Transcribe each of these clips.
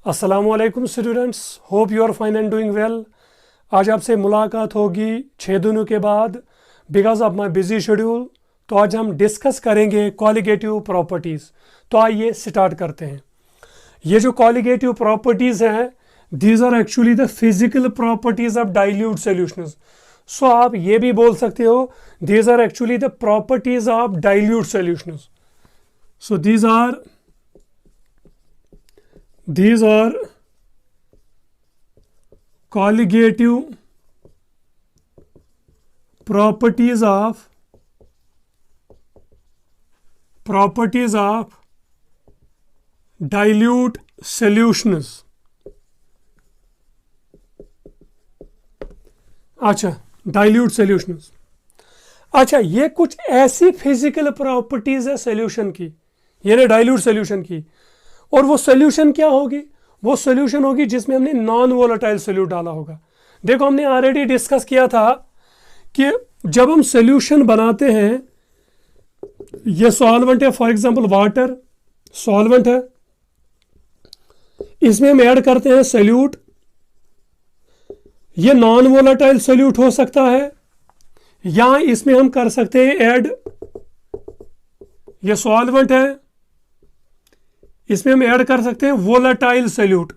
अस्सलामुअलैकुम students, hope you are fine and doing well. आज आपसे मुलाकात होगी 6 दिनों के बाद because of my busy schedule. तो आज हम डिस्कस करेंगे कॉलिगेटिव प्रॉपर्टीज़। तो आइए स्टार्ट करते हैं। ये जो कॉलिगेटिव प्रॉपर्टीज़ हैं, these are actually the physical properties of dilute solutions. So आप ये भी बोल सकते हो these are actually the properties of dilute solutions. So these are colligative properties of dilute solutions। अच्छा, डाइल्यूट सॉल्यूशंस। अच्छा, ये कुछ ऐसी फिजिकल प्रॉपर्टीज है सॉल्यूशन की, यानी डाइल्यूट सॉल्यूशन की। और वो सॉल्यूशन क्या होगी? वो सॉल्यूशन होगी जिसमें हमने नॉन वोलेटाइल सॉल्यूट डाला होगा। देखो, हमने ऑलरेडी डिस्कस किया था कि जब हम सॉल्यूशन बनाते हैं, ये सॉल्वेंट है, फॉर एग्जांपल वाटर सॉल्वेंट है, इसमें हम ऐड करते हैं सॉल्यूट। ये नॉन वोलेटाइल सॉल्यूट हो सकता है, या इसमें हम कर सकते हैं ऐड, ये सॉल्वेंट है, इसमें हम ऐड कर सकते हैं वोलेटाइल सॉल्यूट।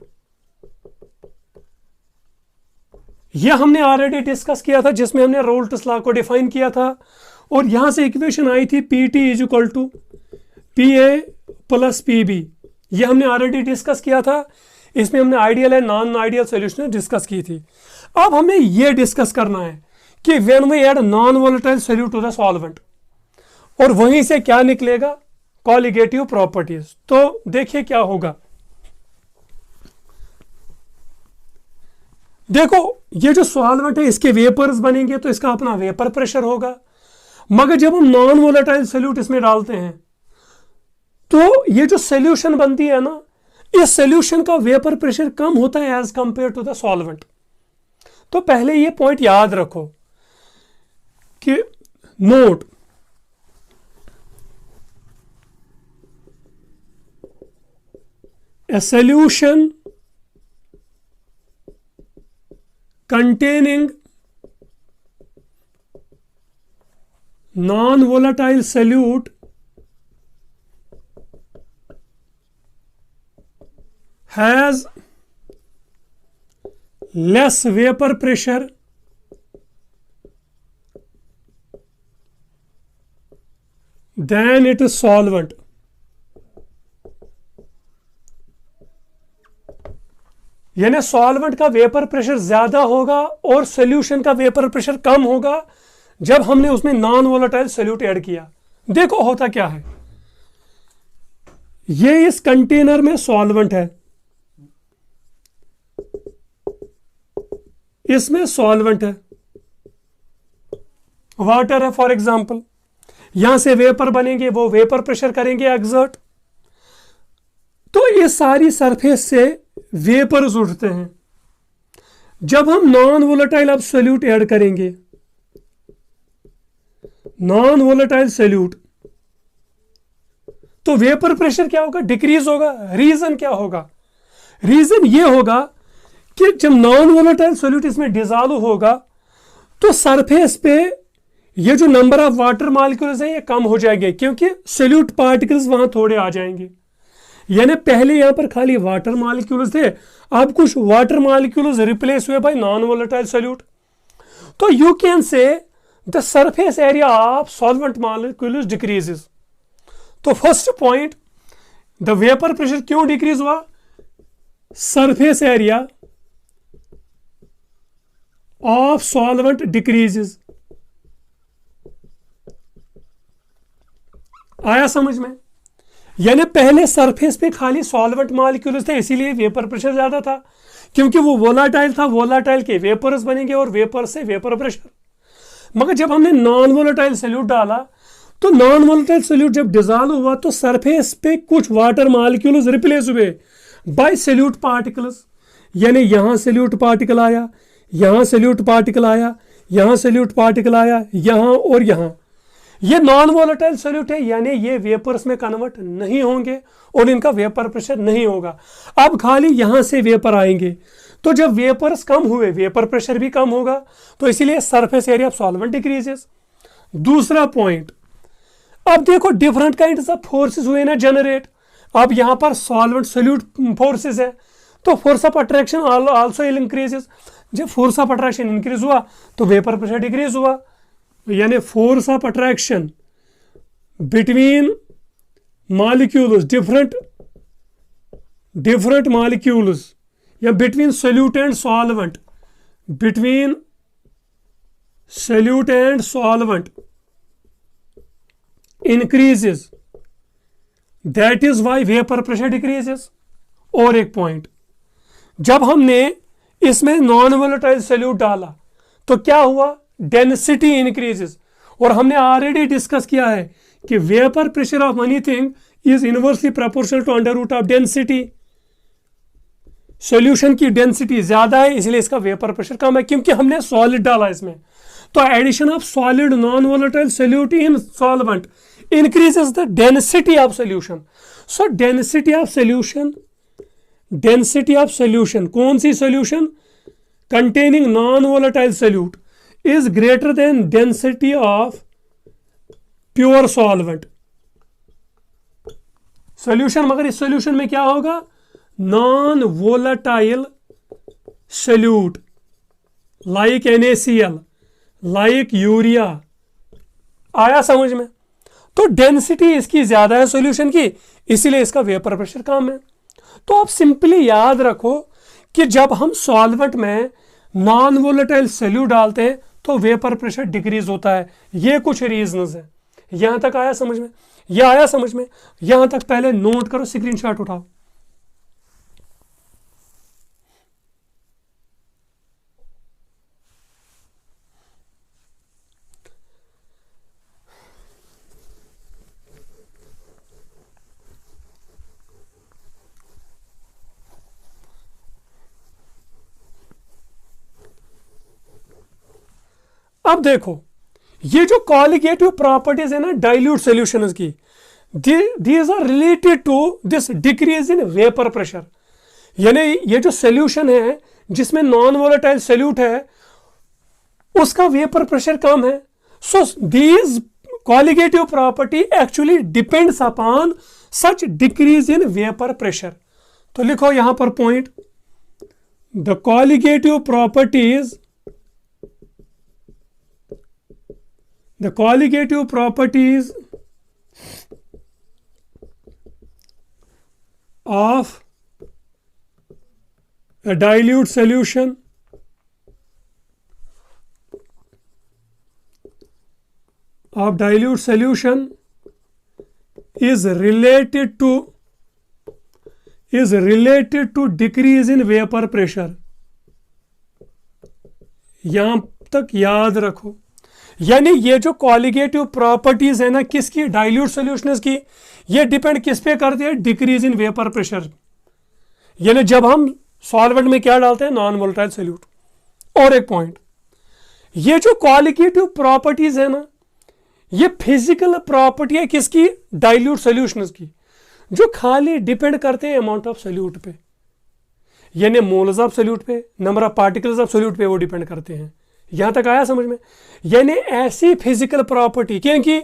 यह हमने ऑलरेडी डिस्कस किया था, जिसमें हमने रोल्ट्स लॉ को डिफाइन किया था। और यहां से इक्वेशन आई थी Pt is equal to Pa plus Pb। यह हमने ऑलरेडी डिस्कस किया था। इसमें हमने आइडियल है नॉन आइडियल सॉल्यूशन डिस्कस की थी। अब हमें यह डिस्कस करना है कि when we add non volatile solute to the solvent, और वहीं से क्या निकलेगा? Colligative properties. तो देखिए क्या होगा। देखो, ये जो सॉल्वेंट है, इसके वेपर्स बनेंगे तो इसका अपना वेपर प्रेशर होगा। मगर जब हम नॉन वोलेटाइल सॉल्यूट इसमें डालते हैं तो ये जो सॉल्यूशन बनती है ना, इस सॉल्यूशन का वेपर प्रेशर कम होता है as compare to the solvent. तो पहले ये पॉइंट याद रखो कि note, a solution containing non-volatile solute has less vapor pressure than its solvent। यानी सॉल्वेंट का वेपर प्रेशर ज्यादा होगा और सॉल्यूशन का वेपर प्रेशर कम होगा जब हमने उसमें नॉन वोलेटाइल सॉल्यूट ऐड किया। देखो होता क्या है, ये इस कंटेनर में सॉल्वेंट है, इसमें सॉल्वेंट है, वाटर है फॉर एग्जांपल। यहां से वेपर बनेंगे, वो वेपर प्रेशर करेंगे एक्सर्ट, तो ये सारी सरफेस से वेपर्स उठते हैं। जब हम नॉन वोलेटाइल अब सॉल्यूट ऐड करेंगे, नॉन वोलेटाइल सॉल्यूट, तो वेपर प्रेशर क्या होगा? डिक्रीज होगा। रीजन क्या होगा? रीजन ये होगा कि जब नॉन वोलेटाइल सॉल्यूट इसमें डिसॉल्व होगा तो सरफेस पे ये जो नंबर ऑफ वाटर मॉलिक्यूल्स है ये कम हो जाएंगे, क्योंकि सॉल्यूट पार्टिकल्स वहां थोड़े आ जाएंगे। यानी पहले यहां पर खाली वाटर मॉलिक्यूल्स थे, अब कुछ वाटर मॉलिक्यूल्स रिप्लेस हुए बाय नॉन वोलेटाइल सॉल्यूट। तो you can say the surface area of solvent molecules decreases. तो first point, the vapour pressure क्यों डिक्रीज हुआ? Surface area of solvent decreases. आया समझ में? यानी पहले सरफेस पे खाली सॉल्वेंट मॉलिक्यूल्स थे, इसीलिए वेपर प्रेशर ज्यादा था, क्योंकि वो वोलाटाइल था। वोलाटाइल के वेपर्स बनेंगे और वेपर से वेपर प्रेशर। मगर जब हमने नॉन वोलेटाइल सॉल्यूट डाला तो नॉन वोलेटाइल सॉल्यूट जब डिसॉल्व हुआ तो सरफेस पे कुछ वाटर मॉलिक्यूल्स रिप्लेस हुए बाय सॉल्यूट पार्टिकल्स। यानी यहां सॉल्यूट पार्टिकल आया, यहां सॉल्यूट पार्टिकल आया, यहां सॉल्यूट पार्टिकल आया, यहां और यहां। ये नॉन वोलेटाइल सॉल्यूट है, यानी ये वेपर्स में कन्वर्ट नहीं होंगे और इनका वेपर प्रेशर नहीं होगा। अब खाली यहां से वेपर आएंगे, तो जब वेपर्स कम हुए वेपर प्रेशर भी कम होगा, तो इसीलिए surface area of solvent decreases. दूसरा पॉइंट, अब देखो डिफरेंट काइंड्स ऑफ फोर्सेस हुए ना जनरेट। अब यहां पर सॉल्वेंट सोल्यूट फोर्सेस है, तो force of attraction also increases. जब फोर्स ऑफ अट्रैक्शन इंक्रीज हुआ तो वेपर प्रेशर डिक्रीज हुआ, यानी force of attraction between molecules, different molecules, या between solute and solvent, between solute and solvent increases, that is why vapor pressure decreases। और एक point, जब हमने इसमें नॉन वोलेटाइल सोल्यूट डाला तो क्या हुआ, डेंसिटी इंक्रीजेस। और हमने ऑलरेडी डिस्कस किया है कि vapour pressure of anything is inversely proportional to under root of density. Solution की डेंसिटी ज्यादा है इसलिए इसका वेपर प्रेशर कम है, क्योंकि हमने सॉलिड डाला इसमें। तो addition of solid non volatile solute in solvent increases the density of solution। so density of solution कौन सी solution containing non volatile solute is greater than density of pure solvent solution। मगर इस solution में क्या होगा, non volatile solute like NaCl, like urea. आया समझ में? तो डेंसिटी इसकी ज्यादा है सॉल्यूशन की, इसीलिए इसका वेपर प्रेशर कम है। तो आप सिंपली याद रखो कि जब हम सॉल्वेंट में नॉन वोलेटाइल सोल्यूट डालते हैं तो वेपर प्रेशर डिक्रीज होता है। ये कुछ रीजंस हैं। यहां तक आया समझ में? यह आया समझ में? यहां तक पहले नोट करो, स्क्रीनशॉट उठाओ। अब देखो ये जो कॉलिगेटिव प्रॉपर्टीज है ना डाइल्यूट सॉल्यूशंस की, these are related to this decrease in vapour pressure. यानी ये जो सॉल्यूशन है जिसमें नॉन वोलेटाइल सोल्यूट है उसका वेपर प्रेशर कम है। So these colligative property actually depends upon such decrease in vapour pressure. तो लिखो यहां पर point, the colligative properties of a dilute solution is related to decrease in vapor pressure। यहां तक याद रखो, यानी ये जो कॉलिगेटिव प्रॉपर्टीज है ना किसकी, डाइल्यूट सॉल्यूशंस की, ये डिपेंड किस पे करती है, डिक्रीज इन वेपर प्रेशर। यानी जब हम सॉल्वेंट में क्या डालते हैं, नॉन वोलेटाइल सोल्यूट। और एक पॉइंट, ये जो कॉलिगेटिव प्रॉपर्टीज है ना ये फिजिकल प्रॉपर्टी है किसकी, डाइल्यूट सॉल्यूशंस की, जो खाली डिपेंड करते हैं अमाउंट ऑफ सोल्यूट पे, यानी मोल्स ऑफ सोल्यूट पे, number of particles of solute पे वो डिपेंड करते हैं। यहां तक आया समझ में? यानी ऐसी फिजिकल प्रॉपर्टी क्योंकि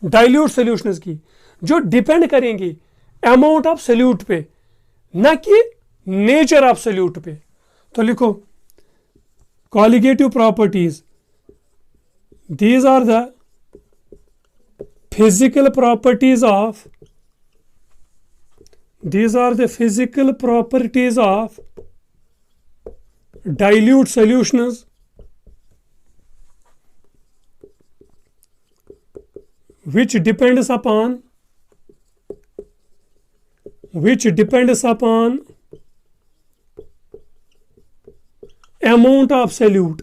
डाइल्यूट सॉल्यूशंस की जो डिपेंड करेंगी अमाउंट ऑफ सोल्यूट पे, ना कि नेचर ऑफ सोल्यूट पे। तो लिखो colligative properties, these are the physical properties of dilute solutions which depends upon amount of solute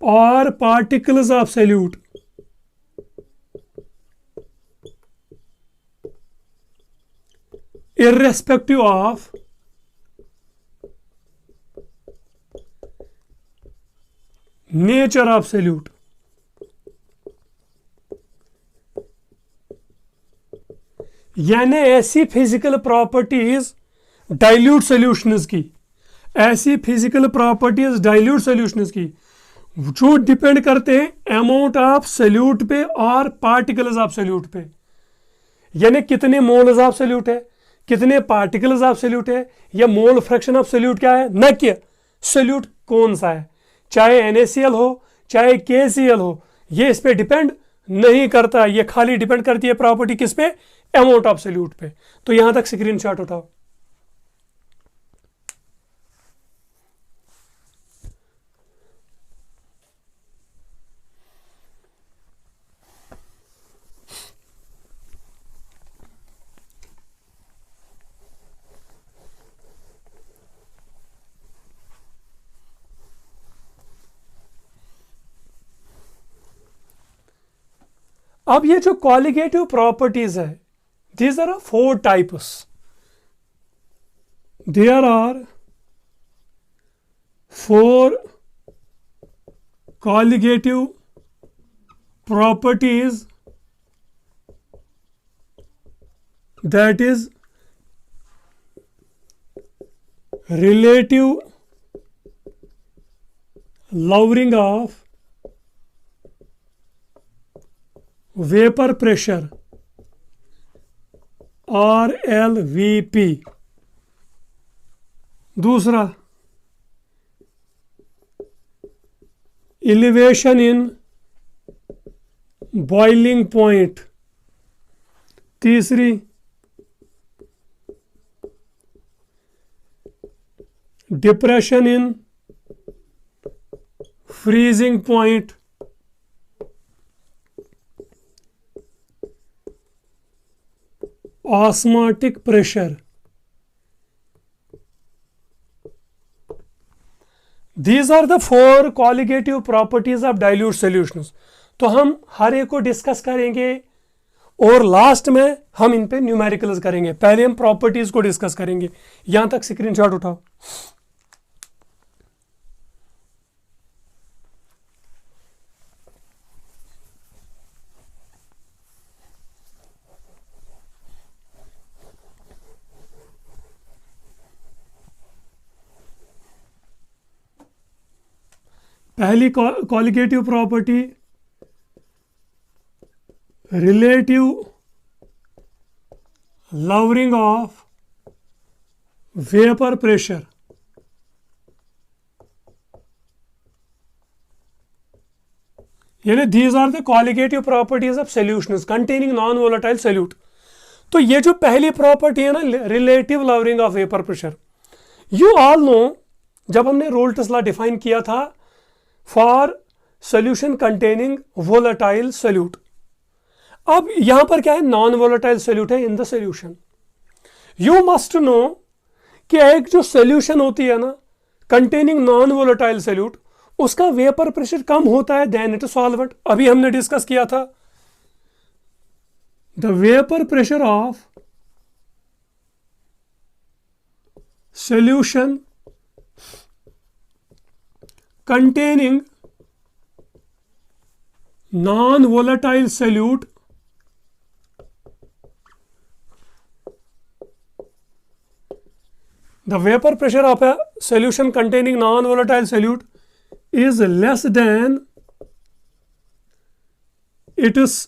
or particles of solute irrespective of nature of solute। यानी ऐसी physical properties dilute solutions की, ऐसी physical properties dilute solutions की जो depend करते हैं amount of solute पे और पार्टिकल्स ऑफ सॉल्यूट पे। यानी कितने मोल्स ऑफ सॉल्यूट है, कितने पार्टिकल्स ऑफ सॉल्यूट है, या मोल फ्रैक्शन ऑफ सॉल्यूट क्या है, न कि सॉल्यूट कौन सा है, चाहे NaCl हो चाहे KCl हो, ये इस पे डिपेंड नहीं करता। ये खाली डिपेंड करती है प्रॉपर्टी किस पे, अमाउंट ऑफ सॉल्यूट पे। तो यहां तक स्क्रीनशॉट उठाओ। अब ये जो कॉलिगेटिव प्रॉपर्टीज है, these are 4 types. There are 4 colligative properties, that is relative lowering of vapor pressure RLVP। दूसरा elevation in boiling point। तीसरी depression in freezing point। osmotic pressure। These are the 4 colligative properties of dilute solutions। तो हम हर एक को discuss करेंगे और last में हम इन पे न्यूमेरिकल्स करेंगे। पहले हम प्रॉपर्टीज को डिस्कस करेंगे। यहां तक स्क्रीनशॉट उठाओ। पहली colligative property relative lowering of vapor pressure। यानी these are the colligative properties of solutions containing non-volatile solute। तो ये जो पहली प्रॉपर्टी है ना, relative lowering of vapor pressure, you all know जब हमने रोल्ट्स लॉ डिफाइन किया था for solution containing volatile solute. अब यहां पर क्या है, नॉन वोलेटाइल सोल्यूट है in the solution. You must know कि एक जो सोल्यूशन होती है ना कंटेनिंग नॉन वोलेटाइल सोल्यूट, उसका वेपर प्रेशर कम होता है देन इट सॉल्वेंट। अभी हमने डिस्कस किया था the vapour pressure of solution containing non-volatile solute the vapor pressure of a solution containing non-volatile solute is less than its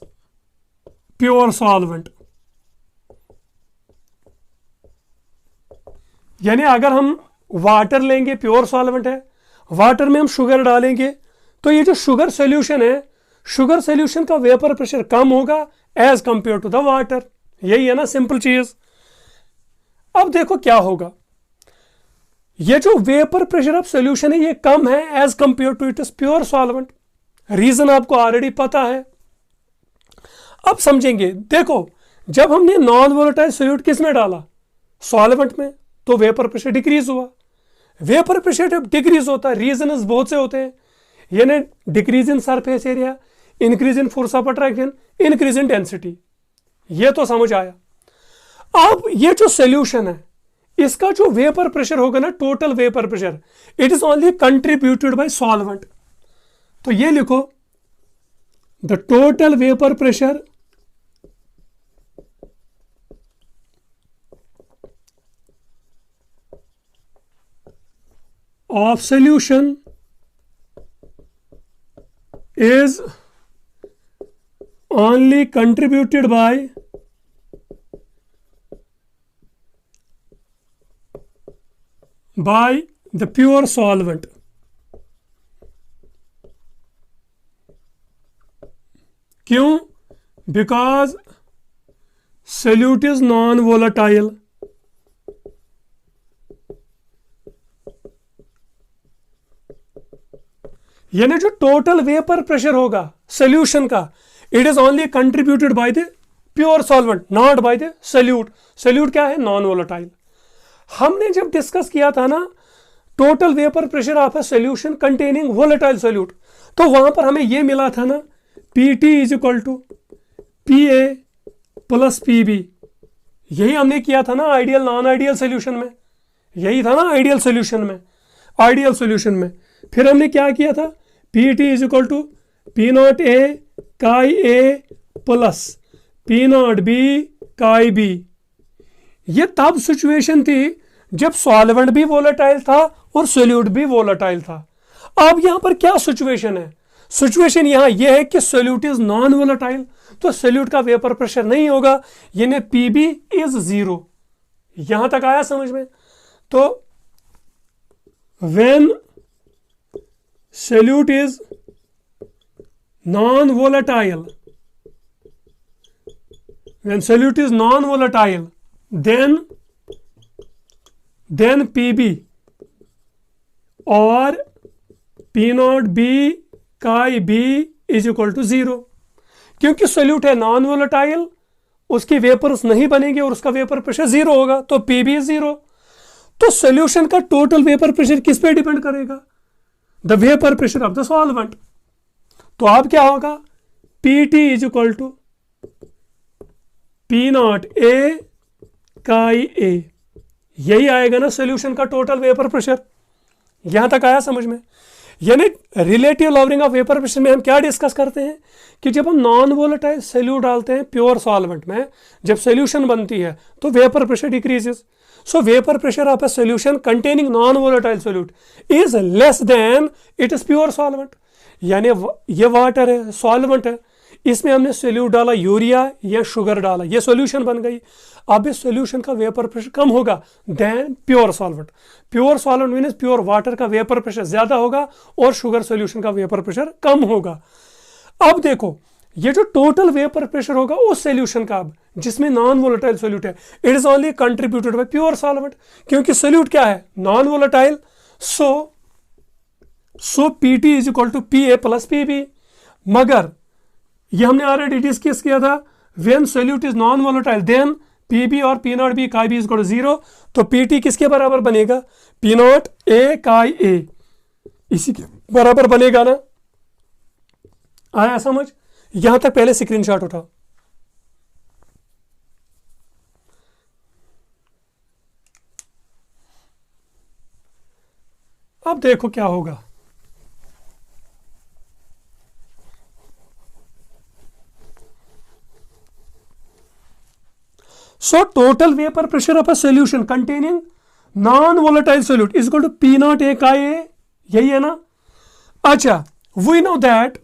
pure solvent। यानी अगर हम वाटर लेंगे, प्योर सॉल्वेंट है, वाटर में हम शुगर डालेंगे, तो ये जो शुगर सॉल्यूशन है, शुगर सॉल्यूशन का वेपर प्रेशर कम होगा as compare to the water. यही है ना सिंपल चीज। अब देखो क्या होगा, ये जो वेपर प्रेशर ऑफ सॉल्यूशन है ये कम है as compare to its pure solvent. Reason आपको ऑलरेडी पता है। अब समझेंगे, देखो जब हमने नॉन वोलेटाइल सॉल्यूट किस में डाला, सॉल्वेंट में, तो वेपर प्रेशर डिक्रीज हुआ। वेपर प्रेशर जब डिक्रीज होता है, रीजन बहुत से होते हैं, यानी decrease in surface area, increase in force of attraction, increase in density. ये तो समझ आया। अब ये जो सोल्यूशन है इसका जो वेपर प्रेशर होगा ना, total vapour pressure, it is only contributed bye solvent. तो ये लिखो, the total vapour pressure of solution is only contributed by the pure solvent. क्यों? Because solute is non-volatile. यानी जो टोटल वेपर प्रेशर होगा solution का, it is only contributed by the pure solvent, not by the solute. Solute क्या है? Non volatile. हमने जब discuss किया था ना total vapour pressure of a solution containing volatile solute, तो वहां पर हमें यह मिला था ना PT is equal to PA plus PB. यही हमने किया था ना आइडियल नॉन आइडियल सोल्यूशन में, यही था ना आइडियल सोल्यूशन में. आइडियल सोल्यूशन में फिर हमने क्या किया था? PT is equal to P0A काई A प्लस P0B काई B. ये तब सिचुएशन थी जब सॉल्वेंट भी वोलेटाइल था और सोल्यूट भी वोलेटाइल था. अब यहां पर क्या सिचुएशन है? सिचुएशन यहां यह है कि सोल्यूट इज नॉन वोलेटाइल, तो सोल्यूट का वेपर प्रेशर नहीं होगा, यानी PB इज 0. यहां तक आया समझ में? तो when solute is non volatile, when solute is non-volatile, then PB or P0B काई B इज इक्वल टू 0. क्योंकि सोल्यूट है नॉन वोलेटाइल, उसकी वेपर्स नहीं बनेंगे और उसका वेपर प्रेशर 0 होगा, तो PB इज 0. तो सोल्यूशन का टोटल वेपर प्रेशर किस पे डिपेंड करेगा? The vapour pressure of the solvent. तो अब क्या होगा? PT is equal to P0A काई A. यही आएगा ना सोल्यूशन का टोटल वेपर प्रेशर. यहां तक आया समझ में? यानी relative lowering of vapour pressure में हम क्या डिस्कस करते हैं कि जब हम नॉन वोलेटाइल सोल्यूट डालते हैं प्योर सॉल्वेंट में, जब सोल्यूशन बनती है तो vapour pressure decreases. So vapour pressure of a solution containing non volatile solute is less then it is pure solvent. यानी ये वाटर है, सॉल्वेंट है, इसमें हमने सोल्यूट डाला, यूरिया या शुगर डाला, ये सॉल्यूशन बन गई. अब इस सॉल्यूशन का वेपर प्रेशर कम होगा then pure solvent. Pure solvent means pure water का वेपर प्रेशर ज्यादा होगा और शुगर सॉल्यूशन का वेपर प्रेशर कम होगा. अब देखो ये जो टोटल वेपर प्रेशर होगा उस सॉल्यूशन का, अब जिसमें नॉन वोलेटाइल सॉल्यूट है, it is only contributed by pure solvent. क्योंकि सॉल्यूट क्या है? Non volatile. So PT is equal to PA plus PB. मगर ये हमने ऑलरेडी डिस्कस किया था, when solute is non volatile then PB और P0B काई B इज इक्वल टू 0. तो PT किसके बराबर बनेगा? P0A काई A. इसी के बराबर बनेगा ना. आया समझ? यहां तक पहले स्क्रीनशॉट उठाओ. अब देखो क्या होगा. So total vapor pressure of a solution containing non-volatile solute is equal to P0A का A. यही है ना? अच्छा, we know that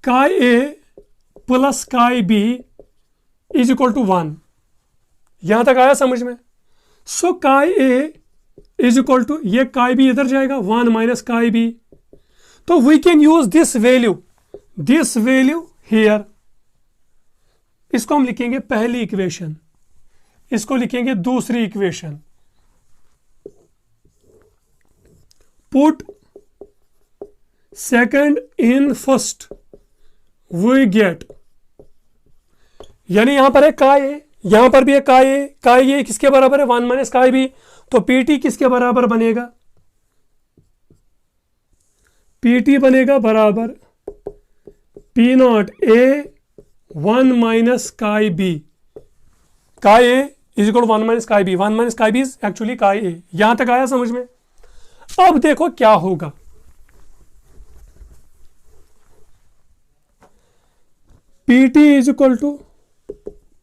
chi A plus chi B is equal to 1. यहां तक आया समझ में? सो काई A इज इक्वल टू, ये काई B इधर जाएगा, 1 माइनस काई B. तो we can use this value here. इसको हम लिखेंगे पहली इक्वेशन, इसको लिखेंगे दूसरी equation. Put second in first, we get, यानी यहां पर है काई ए, यहां पर भी है काई ए. काई ए किसके बराबर है? 1 माइनस काई बी. तो PT किसके बराबर बनेगा? PT बनेगा बराबर P0A 1 minus chi B. Chi A is equal to 1 minus chi B. 1 minus chi B is actually chi A. यहां तक आया समझ में? अब देखो क्या होगा. PT is equal to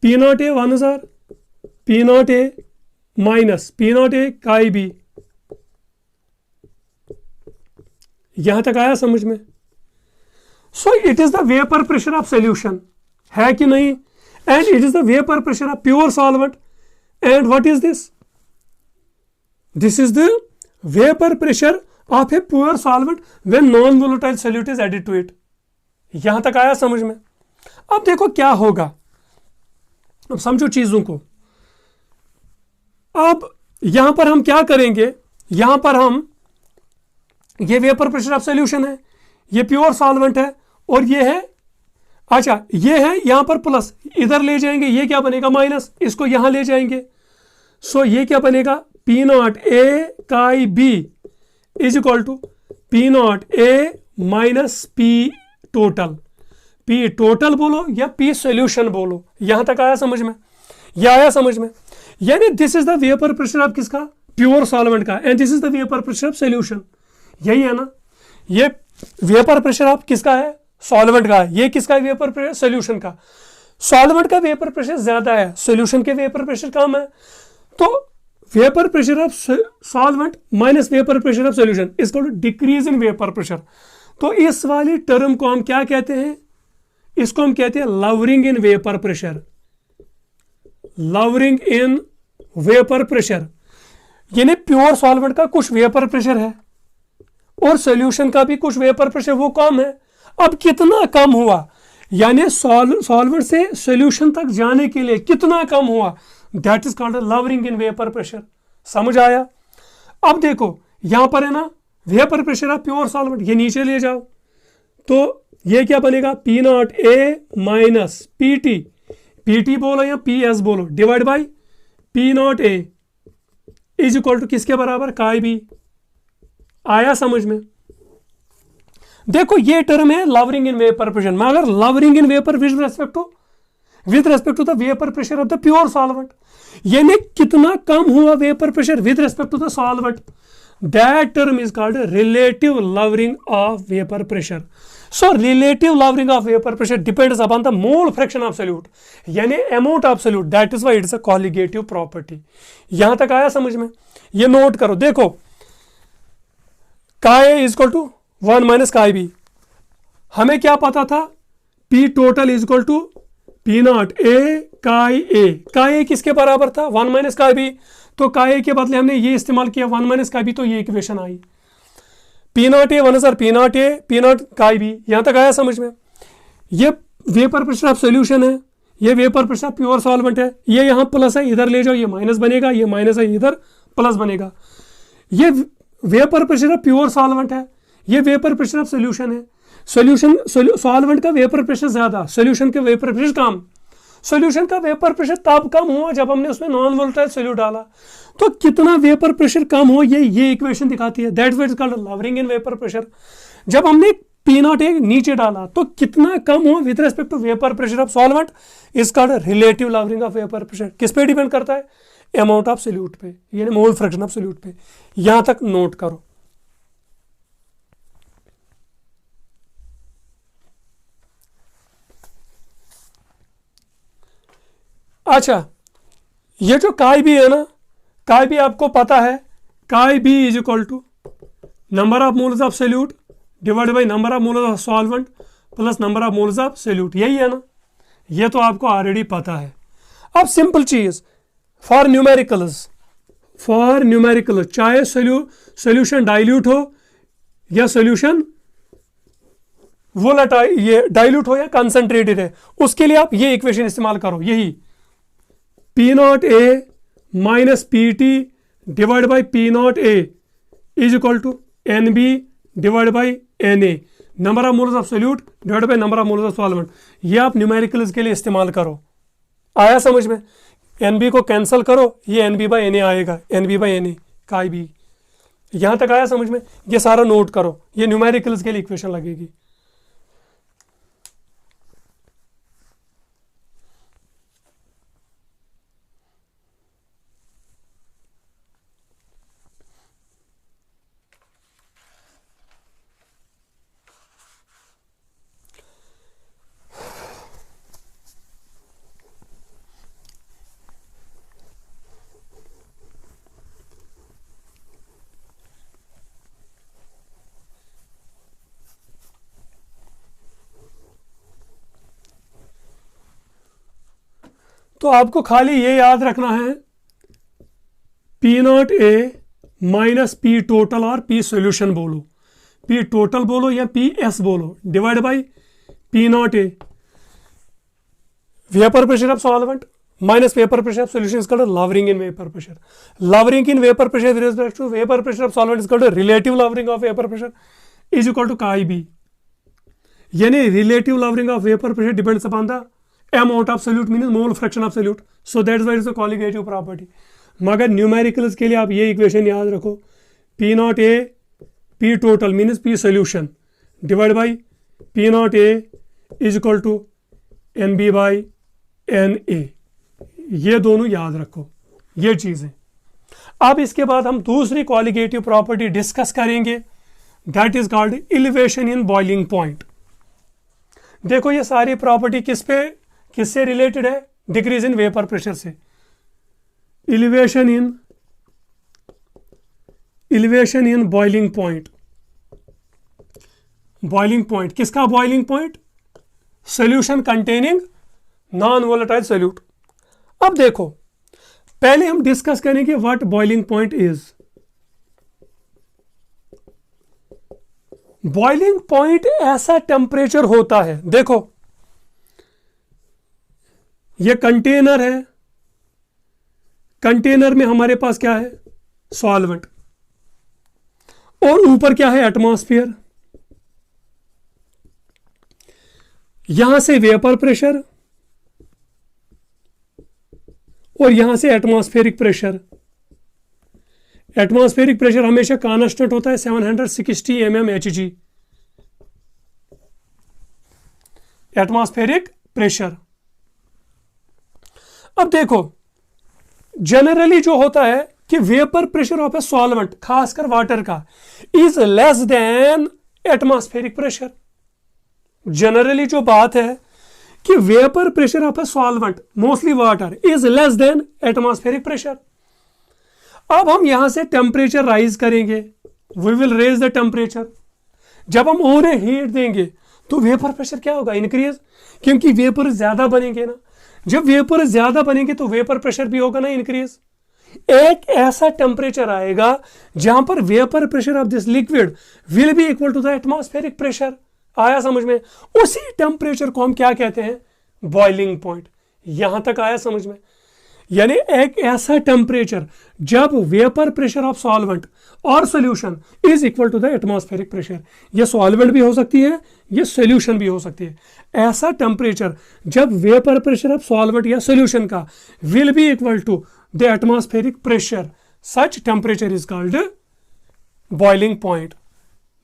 P0A 1000 P naught A minus P naught A chi B. यहां तक आया समझ में? So it is the vapour pressure of solution, है कि नहीं? And it is the vapour pressure of pure solvent. And what is this? This is the vapour pressure of a pure solvent when non volatile solute is added to it. यहां तक आया समझ में? अब देखो क्या होगा, अब समझो चीजों को। अब यहां पर हम क्या करेंगे, यहां पर हम, ये वेपर प्रेशर ऑफ सॉल्यूशन है, ये प्योर सॉल्वेंट है, और ये है, अच्छा ये है यहां पर प्लस, इधर ले जाएंगे, ये क्या बनेगा माइनस, इसको यहां ले जाएंगे। सो ये क्या बनेगा, P naught A chi B is equal to P naught A minus P total. P total बोलो या पी सोल्यूशन बोलो। यहां तक आया समझ में? यह आया समझ में? यानी this is the vapour pressure of किसका, प्योर सॉल्वेंट का, and this is the vapour pressure of solution. यही है ना? ये वेपर प्रेशर ऑफ किसका है, सॉल्वेंट का है। ये किसका है, वेपर प्रेशर सोल्यूशन का। सॉल्वेंट का वेपर प्रेशर ज्यादा है, सोल्यूशन के वेपर प्रेशर कम है। तो vapour pressure of solvent minus vapour pressure of solution is equal to decrease in vapour pressure. तो इस वाली टर्म को हम क्या कहते हैं, इसको हम कहते हैं lowering in vapour pressure. Lowering in vapour pressure, यानी प्योर सॉल्वेंट का कुछ वेपर प्रेशर है और सोल्यूशन का भी कुछ वेपर प्रेशर वो कम है। अब कितना कम हुआ, यानी सॉल्वेंट से सोल्यूशन तक जाने के लिए कितना कम हुआ, that is called lowering in vapour pressure. समझ आया? अब देखो यहां पर है ना, vapour pressure of pure solvent, ये नीचे ले जाओ, तो ये क्या बनेगा, P naught A minus P T, P T बोलो या पी एस बोलो, divide by P naught A is equal to किसके बराबर, काई बी। आया समझ में? देखो ये टर्म है लवरिंग इन वेपर प्रेशर, मगर lowering in vapour with respect to the vapour pressure of the pure solvent, यानी कितना कम हुआ vapour pressure with respect to the solvent, that term is called relative lowering of vapour pressure. So relative lowering of vapor pressure depends upon the mole fraction of solute, यानी amount of solute, that is why it is a colligative property। यहां तक आया समझ में? ये note करो, देखो chi A is equal to 1 minus chi B, हमें क्या पता था, P total is equal to P naught A chi A. का ए किसके बराबर था, 1 माइनस का बी, तो का ए के बदले हमने ये इस्तेमाल किया 1 माइनस का बी, तो ये equation I. P naught A 1 P naught A P not काई बी। यहां तक आया समझ में? ये वेपर प्रेशर ऑफ सोल्यूशन है, ये vapour pressure of pure solvent है, ये यहां प्लस है, इधर ले जाओ, ये माइनस बनेगा, ये माइनस है, इधर प्लस बनेगा। ये vapour pressure of pure solvent है, ये वेपर प्रेशर ऑफ सोल्यूशन है। सॉल्वेंट का वेपर प्रेशर ज्यादा, सोल्यूशन के वेपर प्रेशर कम। सोल्यूशन का वेपर प्रेशर तब कम हुआ जब हमने उसमें नॉन वोलेटाइल सोल्यूट डाला। तो कितना वेपर प्रेशर कम हो, ये इक्वेशन दिखाती है, that's what is called lowering in vapour pressure. जब हमने पी नॉट ए नीचे डाला तो कितना कम हो with respect to vapour pressure of solvent is called relative lowering of vapour pressure. किस पे डिपेंड करता है, अमाउंट ऑफ सोल्यूट पे, यानी मोल फ्रैक्शन ऑफ सोल्यूट पे। यहां तक नोट करो। अच्छा, ये जो काई बी है ना, काई बी आपको पता है, chi B is equal to number of moles of solute divide by number of moles of solvent plus number of moles of solute. यही है ना, ये तो आपको ऑलरेडी पता है। अब सिंपल चीज, फॉर न्यूमेरिकल चाहे सोल्यूशन डाइल्यूट हो या सोल्यूशन वोलेटाइल, ये डाइल्यूट हो या कंसंट्रेटेड है, उसके लिए आप ये इक्वेशन इस्तेमाल करो, यही P naught A minus P T divide by P naught A is equal to N B divide by N A, number of moles of solute divide by number of moles of solvent. ये आप numericals के लिए इस्तेमाल करो। आया समझ में? N B को कैंसिल करो, ये n b by N a आएगा, n b by N a chi B. यहां तक आया समझ में? ये सारा नोट करो, ये न्यूमेरिकल्स के लिए इक्वेशन लगेगी। तो आपको खाली ये याद रखना है P naught A minus P total और पी सोल्यूशन बोलो, पी टोटल बोलो या पी एस बोलो, divide by P naught A vapour pressure of solvent minus vapor pressure of solution is called lowering in vapor pressure. Lowering in vapor pressure with respect to vapor pressure of solvent is called relative lowering of vapor pressure is equal to chi b. यानी relative lowering of vapor pressure depends upon the amount of solute means mole fraction of solute. So that is why it is a colligative property. मगर numericals के लिए आप ये equation याद रखो, P naught A P total means P solution divide by P naught A is equal to NB by NA. ये दोनों याद रखो ये चीजें. अब इसके बाद हम दूसरी कॉलिगेटिव प्रॉपर्टी डिस्कस करेंगे, that is called elevation in boiling point. देखो ये सारी प्रॉपर्टी किससे रिलेटेड है? डिक्रीज इन वेपर प्रेशर से. Elevation in boiling point. Boiling point किसका? Boiling point solution containing non volatile solute. अब देखो पहले हम डिस्कस करेंगे what boiling point is. Boiling point ऐसा टेम्परेचर होता है, देखो ये कंटेनर है, कंटेनर में हमारे पास क्या है? सॉल्वेंट, और ऊपर क्या है? एटमॉस्फेयर. यहां से वेपर प्रेशर और यहां से एटमॉस्फेरिक प्रेशर. एटमॉस्फेरिक प्रेशर हमेशा कांस्टेंट होता है 760 mmHg. Atmospheric pressure. अब देखो जनरली जो होता है कि vapour pressure of a solvent खासकर वाटर का is less than atmospheric pressure. Generally जो बात है कि vapour pressure of a solvent mostly water is less than atmospheric pressure. अब हम यहां से टेम्परेचर राइज करेंगे, we will raise the temperature. जब हम और हीट देंगे तो वेपर प्रेशर क्या होगा? इंक्रीज, क्योंकि वेपर ज्यादा बनेंगे ना. जब वेपर ज्यादा बनेंगे तो वेपर प्रेशर भी होगा ना इंक्रीज. एक ऐसा टेम्परेचर आएगा जहां पर vapour pressure of this liquid will be equal to the atmospheric pressure. आया समझ में? उसी टेम्परेचर को हम क्या कहते हैं? Boiling point. यहां तक आया समझ में? यानी एक ऐसा टेम्परेचर जब वेपर प्रेशर ऑफ सॉल्वेंट और solution is equal to the atmospheric pressure. ये सॉल्वेंट भी हो सकती है, ये सॉल्यूशन भी हो सकती है. ऐसा टेम्परेचर जब वेपर प्रेशर ऑफ सॉल्वेंट या सॉल्यूशन का will be equal to the atmospheric pressure, such temperature is called boiling point.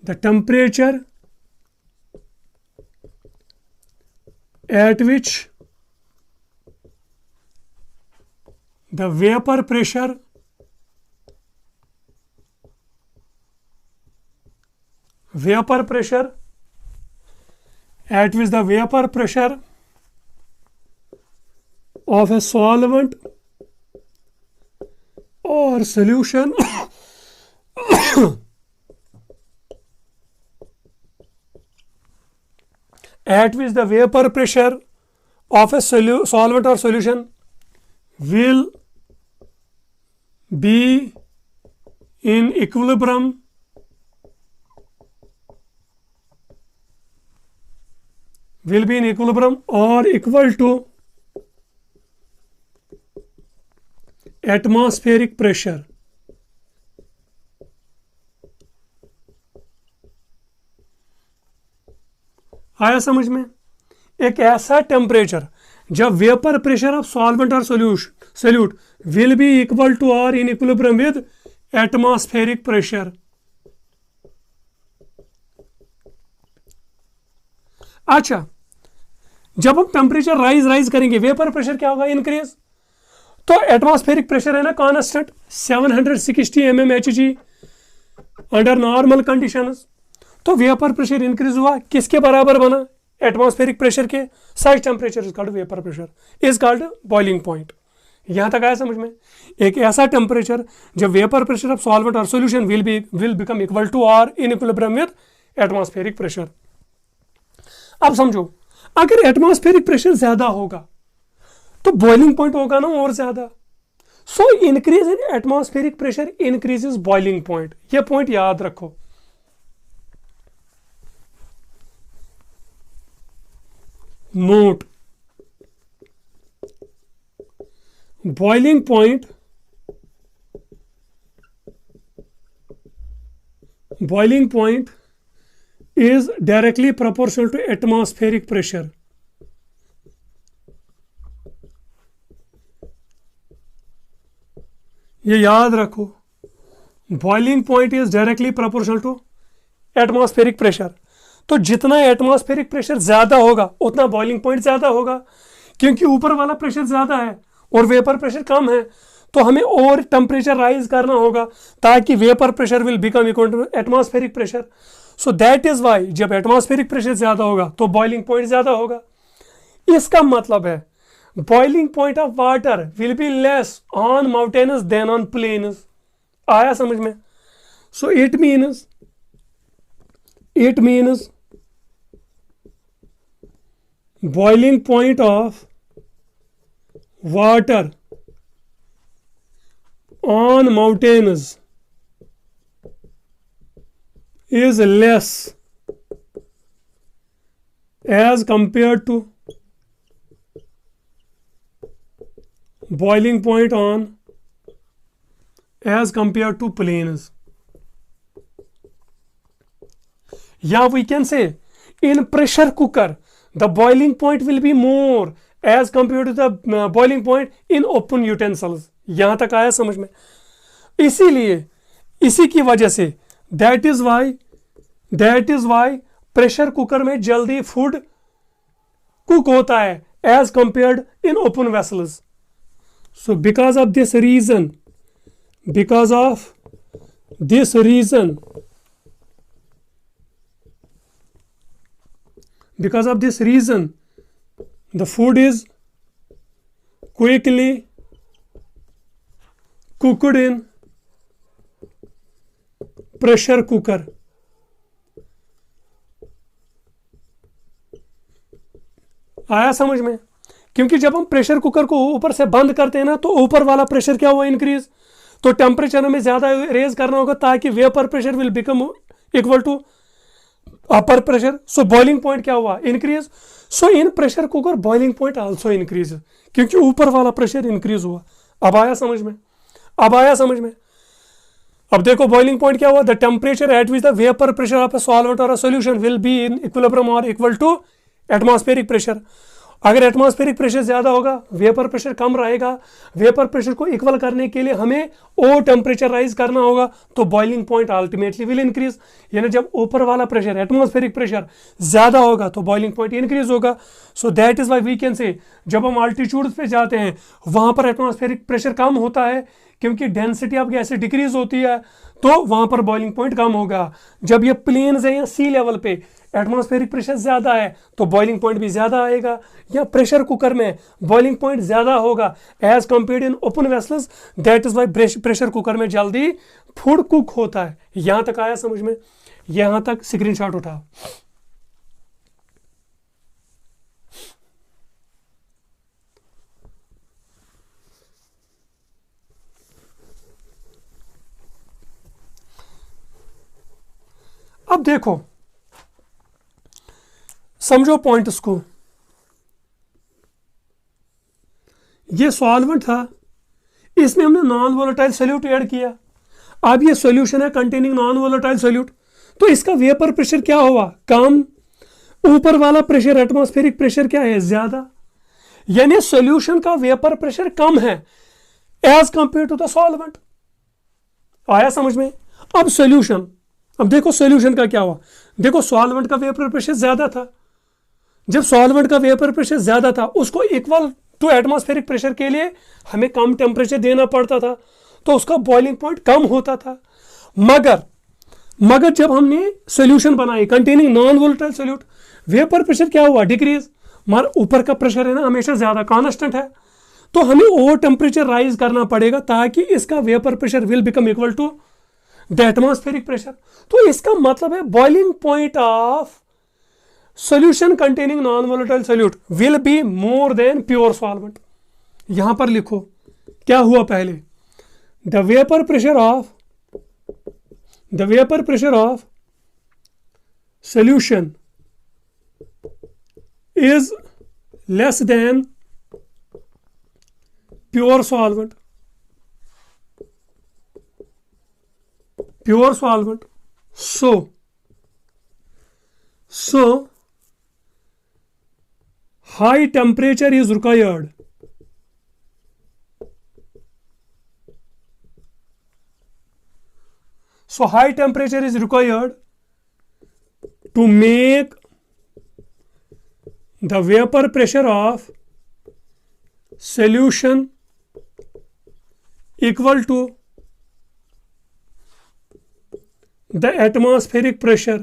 The temperature at which the vapor pressure at which the vapor pressure of a solvent or solution at which the vapor pressure of a solvent or solution will be in equilibrium or equal to atmospheric pressure. आया समझ में? एक ऐसा temperature जब vapour pressure of solvent और solute will be equal to और in equilibrium with atmospheric pressure. अच्छा, जब हम टेम्परेचर राइज करेंगे वेपर प्रेशर क्या होगा? इंक्रीज. तो एटमॉस्फेरिक प्रेशर है ना constant 760 mmHg under normal conditions. तो वेपर प्रेशर इंक्रीज हुआ, किसके बराबर बना? एटमॉस्फेरिक प्रेशर के. Such temperature is called vapour pressure, is called boiling point. यहां तक आया समझ में? एक ऐसा टेम्परेचर जब वेपर प्रेशर ऑफ सॉल्वेंट और solution will become equal to और in equilibrium with atmospheric pressure. अब समझो, अगर एटमॉस्फेरिक प्रेशर ज्यादा होगा तो बॉइलिंग पॉइंट होगा ना और ज्यादा। So increase in atmospheric pressure increases boiling point, ये पॉइंट याद रखो। Note, boiling point is directly proportional to atmospheric pressure. ये याद रखो, boiling point is directly proportional to atmospheric pressure. तो जितना एटमॉस्फेरिक प्रेशर ज्यादा होगा उतना बॉइलिंग पॉइंट ज्यादा होगा, क्योंकि ऊपर वाला प्रेशर ज्यादा है और वेपर प्रेशर कम है, तो हमें और टेम्परेचर राइज करना होगा ताकि vapour pressure will become equal to atmospheric pressure. So that is why जब एटमॉस्फेरिक प्रेशर ज्यादा होगा तो बॉइलिंग पॉइंट ज्यादा होगा। इसका मतलब है boiling point of water will be less on mountains than on plains. आया समझ में? So it means boiling point of water on mountains is less as compared to boiling point on as compared to plains. Yeah, we can say in pressure cooker the boiling point will be more as compared to the boiling point in open utensils. यहां तक आया समझ में? इसीलिए इसी की वजह से that is why pressure cooker में जल्दी फूड कुक होता है as compared in open vessels. So because of this reason the food is quickly cooked in pressure cooker. आया समझ में? क्योंकि जब हम प्रेशर कुकर को ऊपर से बंद करते हैं ना तो ऊपर वाला प्रेशर क्या हुआ? इंक्रीज। तो टेम्परेचर हमें ज्यादा रेज करना होगा ताकि vapour pressure will become equal to upper pressure. So boiling point क्या हुआ? Increase. So in pressure cooker boiling point also increase, क्योंकि ऊपर वाला प्रेशर इंक्रीज हुआ। अब आया समझ में? अब देखो बॉइलिंग पॉइंट क्या हुआ? The temperature at which the vapour pressure of a solvent और a solution will be in equilibrium और इक्वल टू एटमॉस्फेरिक प्रेशर। अगर एटमॉस्फेरिक प्रेशर ज्यादा होगा वेपर प्रेशर कम रहेगा। वेपर प्रेशर को इक्वल करने के लिए हमें और टेम्परेचर राइज करना होगा, तो boiling point ultimately will increase. यानी जब ऊपर वाला प्रेशर एटमॉस्फेरिक प्रेशर ज्यादा होगा तो बॉइलिंग पॉइंट इंक्रीज होगा। So that is why we can say जब हम अल्टीट्यूड पे जाते हैं वहां पर एटमॉस्फेरिक प्रेशर कम होता है, क्योंकि डेंसिटी ऑफ गैस डिक्रीज होती है, तो वहां पर बॉइलिंग पॉइंट कम होगा। जब ये प्लेन्स है या सी लेवल पे एटमॉस्फेरिक प्रेशर ज्यादा है तो बॉइलिंग पॉइंट भी ज्यादा आएगा। या प्रेशर कुकर में बॉइलिंग पॉइंट ज्यादा होगा as compared in open vessels. That is why pressure cooker में जल्दी फूड कुक होता है। यहां तक आया समझ में? यहां तक स्क्रीनशॉट उठाओ। अब देखो, समझो पॉइंट्स को। ये सॉल्वेंट था, इसमें हमने नॉन वोलेटाइल सोल्यूट ऐड किया। अब ये सॉल्यूशन है कंटेनिंग नॉन वोलेटाइल सोल्यूट, तो इसका वेपर प्रेशर क्या हुआ? कम। ऊपर वाला प्रेशर एटमॉस्फेरिक प्रेशर क्या है? ज्यादा। यानी सॉल्यूशन का वेपर प्रेशर कम है as compare to the solvent. आया समझ में? अब सॉल्यूशन, अब देखो सॉल्यूशन का क्या हुआ। देखो सॉल्वेंट का वेपर प्रेशर ज्यादा था। जब सॉल्वेंट का वेपर प्रेशर ज्यादा था उसको इक्वल टू एटमॉस्फेरिक प्रेशर के लिए हमें कम टेम्परेचर देना पड़ता था, तो उसका बॉइलिंग पॉइंट कम होता था। मगर जब हमने सॉल्यूशन बनाई containing non volatile solute, vapour pressure क्या हुआ? डिक्रीज। मगर ऊपर का प्रेशर है ना हमेशा ज्यादा कांस्टेंट है, तो हमें और टेम्परेचर राइज करना पड़ेगा ताकि इसका vapour pressure will become equal to the atmospheric pressure. तो इसका मतलब है boiling point of solution containing non volatile solute will be more than pure solvent. यहां पर लिखो क्या हुआ पहले, the vapour pressure of solution is less than pure solvent. So high temperature is required to make the vapor pressure of solution equal to the atmospheric pressure.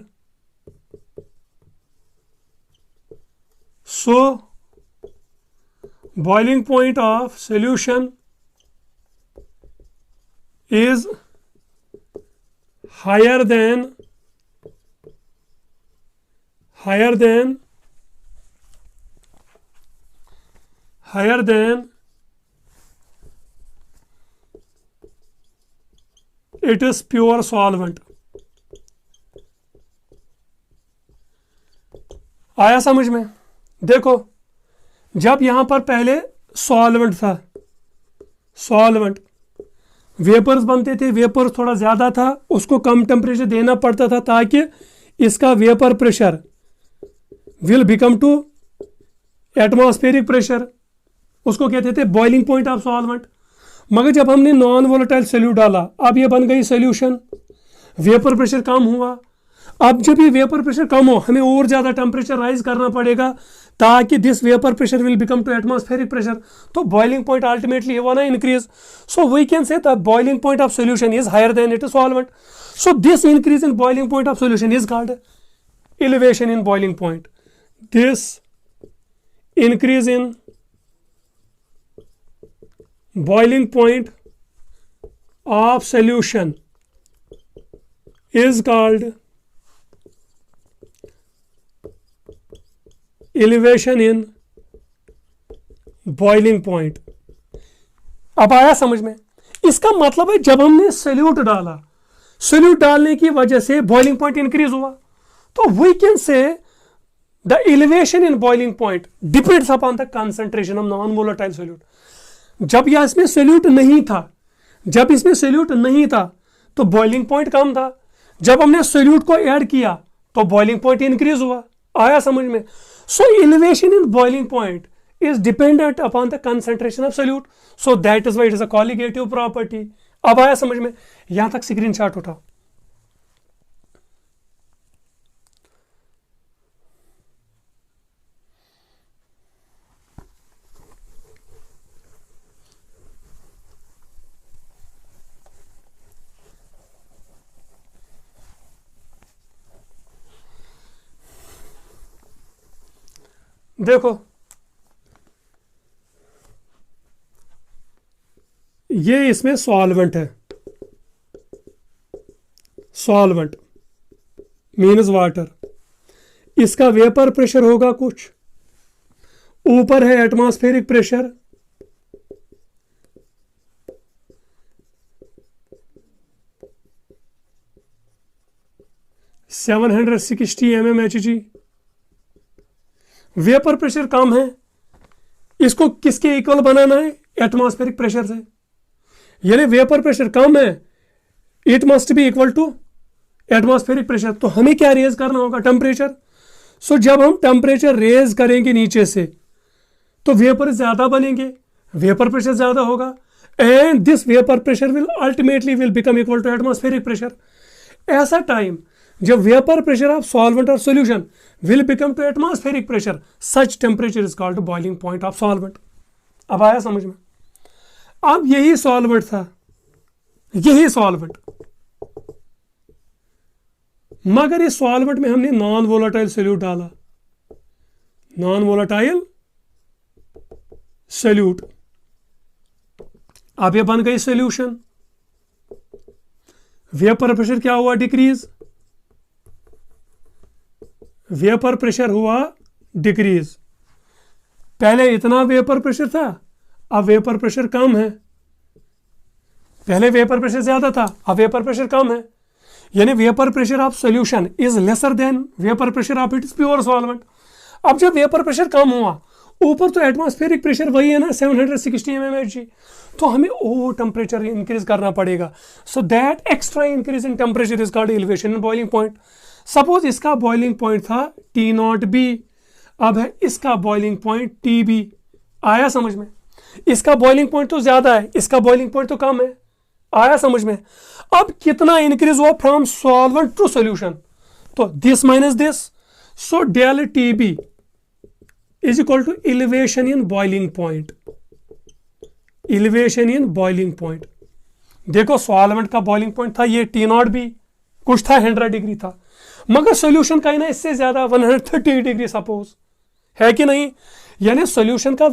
So boiling point of solution is higher than it is pure solvent. आया समझ में? देखो जब यहां पर पहले solvent था, solvent vapours बनते थे, वेपर्स थोड़ा ज़्यादा था, उसको कम टेम्परेचर देना पड़ता था ताकि इसका vapour pressure will become to atmospheric pressure, उसको कहते थे बॉइलिंग पॉइंट ऑफ सॉल्वेंट। मगर जब हमने नॉन वोलेटाइल सोल्यूट डाला, अब ये बन गई सोल्यूशन, वेपर प्रेशर कम हुआ। अब जब ये वेपर प्रेशर कम हो, हमें और ज़्यादा टेम्परेचर राइज करना पड़ेगा ताकि this vapour pressure will become to atmospheric pressure, तो बॉइलिंग पॉइंट अल्टीमेटली वो ना increase. So we can say the boiling point of solution is higher than it is solvent. So this increase in boiling point of solution is called elevation in boiling point. This increase in boiling point of solution is called elevation in boiling point. अब आया समझ में? इसका मतलब है जब हमने solute डाला, सोल्यूट डालने की वजह से बॉइलिंग पॉइंट इंक्रीज हुआ, तो we can say the elevation in boiling point depends upon the concentration of non volatile solute. जब यह इसमें सोल्यूट नहीं था, तो बॉइलिंग पॉइंट कम था। जब हमने सोल्यूट को ऐड किया तो बॉइलिंग पॉइंट इंक्रीज हुआ। आया समझ में? So elevation in boiling point is dependent upon the concentration of solute, so that is why it is a colligative property. अब आया समझ में? यहां तक स्क्रीनशॉट उठाओ। देखो ये इसमें सॉल्वेंट है, सॉल्वेंट मीन्स वाटर। इसका वेपर प्रेशर होगा कुछ, ऊपर है atmospheric pressure, seven 760 mmHg। Vapour pressure कम है, इसको किसके इक्वल बनाना है? एटमॉस्फेरिक प्रेशर से। यानी वेपर प्रेशर कम है, it must be equal to atmospheric pressure. तो हमें क्या रेज करना होगा? टेम्परेचर। सो जब हम टेम्परेचर रेज करेंगे नीचे से तो वेपर ज्यादा बनेंगे, वेपर प्रेशर ज्यादा होगा, and this vapour pressure will ultimately will become equal to atmospheric pressure. ऐसा टाइम जब वेपर प्रेशर ऑफ सॉल्वेंट और solution will become to atmospheric pressure, such temperature is called boiling point of solvent. अब आया समझ में? अब यही solvent था, यही सॉल्वेंट, मगर इस सॉल्वेंट में हमने नॉन वोलेटाइल सोल्यूट डाला, नॉन वोलेटाइल सोल्यूट। अब ये बन गई सोल्यूशन। वेपर प्रेशर क्या हुआ? डिक्रीज। वेपर प्रेशर हुआ डिक्रीज। पहले इतना वेपर प्रेशर था, अब वेपर प्रेशर कम है, पहले वेपर प्रेशर ज्यादा था, अब वेपर प्रेशर कम है, यानी vapour pressure of solution is lesser than vapour pressure of its pure solvent. अब जब वेपर प्रेशर कम हुआ, ऊपर तो एटमॉस्फेरिक प्रेशर वही है ना 760 mmHg, तो हमें और टेम्परेचर इंक्रीज करना पड़ेगा। So that extra increase in temperature is called elevation in boiling point. Suppose इसका बॉइलिंग पॉइंट था T0B, अब है इसका बॉइलिंग पॉइंट TB। आया समझ में? इसका बॉइलिंग पॉइंट तो ज्यादा है, इसका बॉइलिंग पॉइंट तो कम है। आया समझ में? अब कितना इंक्रीज हुआ फ्रॉम सॉल्वेंट टू सॉल्यूशन, तो this minus this, so del TB is equal to elevation in boiling point. Elevation in boiling point, देखो सॉल्वेंट का बॉइलिंग पॉइंट था ये T0B, कुछ था 100 डिग्री था, मगर सॉल्यूशन का ही ना इससे ज्यादा 130 डिग्री सपोज है कि नहीं, यानी सॉल्यूशन का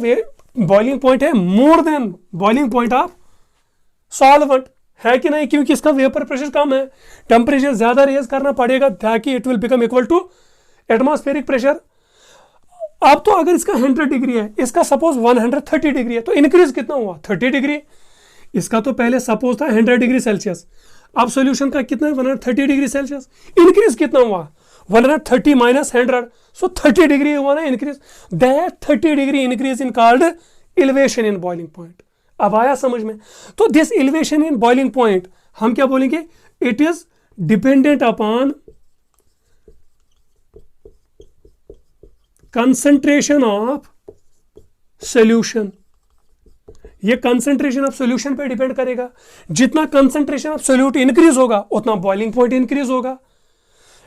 बॉइलिंग पॉइंट है more than boiling point of solvent, है कि नहीं, क्योंकि इसका वेपर प्रेशर कम है, टेम्परेचर ज्यादा रेज करना पड़ेगा ताकि it will become equal to atmospheric pressure. अब तो अगर इसका 100 डिग्री है, इसका सपोज 130 डिग्री है, तो इंक्रीज कितना हुआ 30 डिग्री। इसका तो पहले सपोज था 100 डिग्री सेल्सियस, अब सॉल्यूशन का कितना है 130 डिग्री सेल्सियस, इंक्रीज कितना हुआ 130 माइनस 100, सो 30 डिग्री हुआ ना increase. That 30 degree increase in called elevation in boiling point. अब आया समझ में? तो this elevation in boiling point हम क्या बोलेंगे, it is dependent upon concentration of solution. ये कंसंट्रेशन ऑफ सॉल्यूशन पे डिपेंड करेगा, जितना कंसंट्रेशन ऑफ सोल्यूट इंक्रीज होगा उतना बॉइलिंग पॉइंट इंक्रीज होगा,